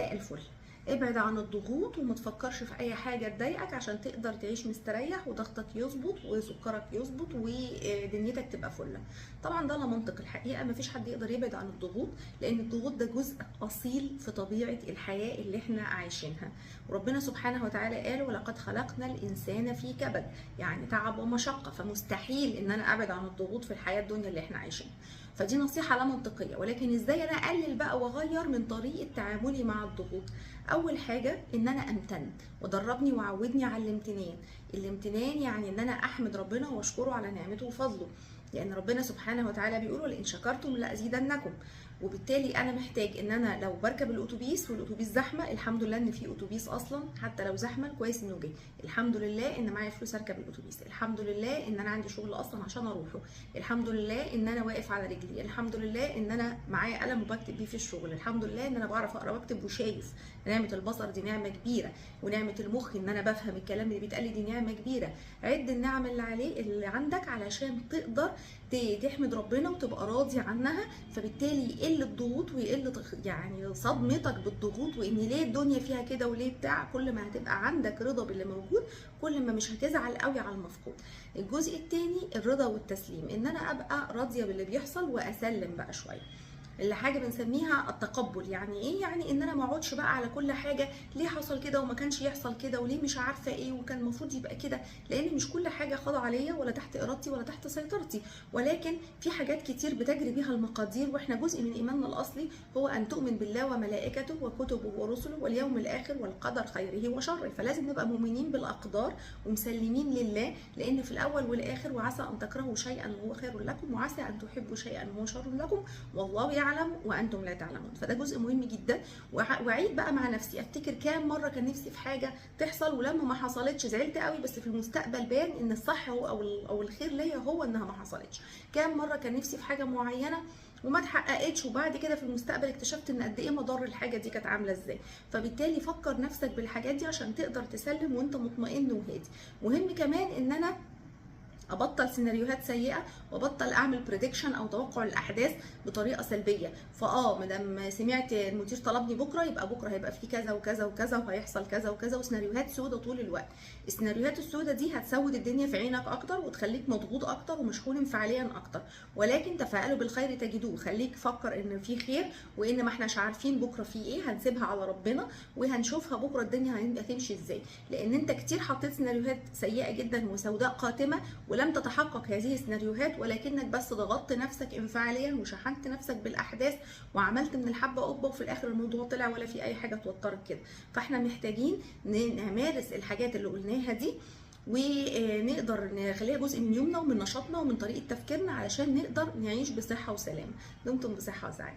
الفل. ابعد عن الضغوط وما تفكرش في اي حاجه تضايقك عشان تقدر تعيش مستريح وضغطك يظبط وسكرك يظبط ودنيتك تبقى فله. طبعا ده لا منطق الحقيقه، مفيش حد يقدر يبعد عن الضغوط، لان الضغوط ده جزء اصيل في طبيعه الحياه اللي احنا عايشينها. وربنا سبحانه وتعالى قال: ولقد خلقنا الانسان في كبد، يعني تعب ومشقه، فمستحيل ان انا ابعد عن الضغوط في الحياه الدنيا اللي احنا عايشينها. فدي نصيحه لا منطقيه، ولكن ازاي انا اقلل بقى واغير من طريقه تعاملي مع الضغوط؟ اول حاجه ان انا امتن، ودربني وعودني على الامتنان. الامتنان يعني ان انا احمد ربنا واشكره على نعمته وفضله، لان ربنا سبحانه وتعالى بيقول: لئن شكرتم لازيدنكم. وبالتالي انا محتاج ان انا لو بركب الاتوبيس والاتوبيس زحمه، الحمد لله ان في اتوبيس اصلا، حتى لو زحمه كويس انه جاي. الحمد لله ان معايا فلوس اركب الاتوبيس. الحمد لله ان انا عندي شغل اصلا عشان اروحه. الحمد لله ان انا واقف على رجلي. الحمد لله ان انا معايا قلم وبكتب بيه في الشغل. الحمد لله ان انا بعرف اقرا واكتب وشايف. نعمه البصر دي نعمه كبيره، ونعمه المخ ان انا بفهم الكلام اللي بيتقال دي نعمه كبيره. عد النعم اللي عندك علشان تقدر تحمد ربنا وتبقى راضي عنها، فبالتالي يقل الضغوط ويقل يعني صدمتك بالضغوط، وان ليه الدنيا فيها كده وليه بتاع. كل ما هتبقى عندك رضا باللي موجود، كل ما مش هتزعل قوي على المفقود. الجزء الثاني الرضا والتسليم، ان انا ابقى راضيه باللي بيحصل واسلم بقى شويه. اللي حاجه بنسميها التقبل. يعني ايه؟ يعني ان انا ما اقعدش بقى على كل حاجه ليه حصل كده وما كانش يحصل كده، وليه مش عارفه ايه وكان المفروض يبقى كده، لان مش كل حاجه خاضعه عليا ولا تحت ارادتي ولا تحت سيطرتي، ولكن في حاجات كتير بتجري بيها المقادير. واحنا جزء من ايماننا الاصلي هو ان تؤمن بالله وملائكته وكتبه ورسله واليوم الاخر والقدر خيره وشره. فلازم نبقى مؤمنين بالاقدار ومسلمين لله، لان في الاول والاخر وعسى ان تكرهوا شيئا وهو خير لكم، وعسى ان تحبوا شيئا وهو شر لكم، والله يعلم وانتم لا تعلمون. فده جزء مهم جدا. وعيد بقى مع نفسي، افتكر كام مره كان نفسي في حاجه تحصل ولما ما حصلتش زعلت قوي، بس في المستقبل بان ان الصح هو او الخير ليا هو انها ما حصلتش. كام مره كان نفسي في حاجه معينه وما اتحققتش، وبعد كده في المستقبل اكتشفت ان قد ايه مضار الحاجه دي كانت عامله ازاي. فبالتالي فكر نفسك بالحاجات دي عشان تقدر تسلم وانت مطمئن وهادي. مهم كمان ان انا ابطل سيناريوهات سيئه، وابطل اعمل بريدكشن او توقع الاحداث بطريقه سلبيه. ما دام سمعت المدير طلبني بكره، يبقى بكره هيبقى في كذا وكذا وكذا وهيحصل كذا وكذا، وسيناريوهات سودة طول الوقت. السيناريوهات السودة دي هتسود الدنيا في عينك اكتر وتخليك مضغوط اكتر ومشحون انفعاليا اكتر. ولكن تفاءلوا بالخير تجدوه، خليك فكر ان في خير، وان ما احناش عارفين بكره في ايه، هنسيبها على ربنا وهنشوفها بكره الدنيا هتمشي ازاي. لان انت كتير حطيت سيناريوهات سيئه جدا وسوداء قاتمه ولم تتحقق هذه السيناريوهات، ولكنك بس ضغطت نفسك انفعاليا وشحنت نفسك بالاحداث وعملت من الحبه قبه، وفي الاخر الموضوع طلع ولا في اي حاجه توترك كده. فاحنا محتاجين نمارس الحاجات اللي قلناها دي، ونقدر نخليها جزء من يومنا ومن نشاطنا ومن طريقه تفكيرنا، علشان نقدر نعيش بصحه وسلامه. دمتم بصحه وسعاده.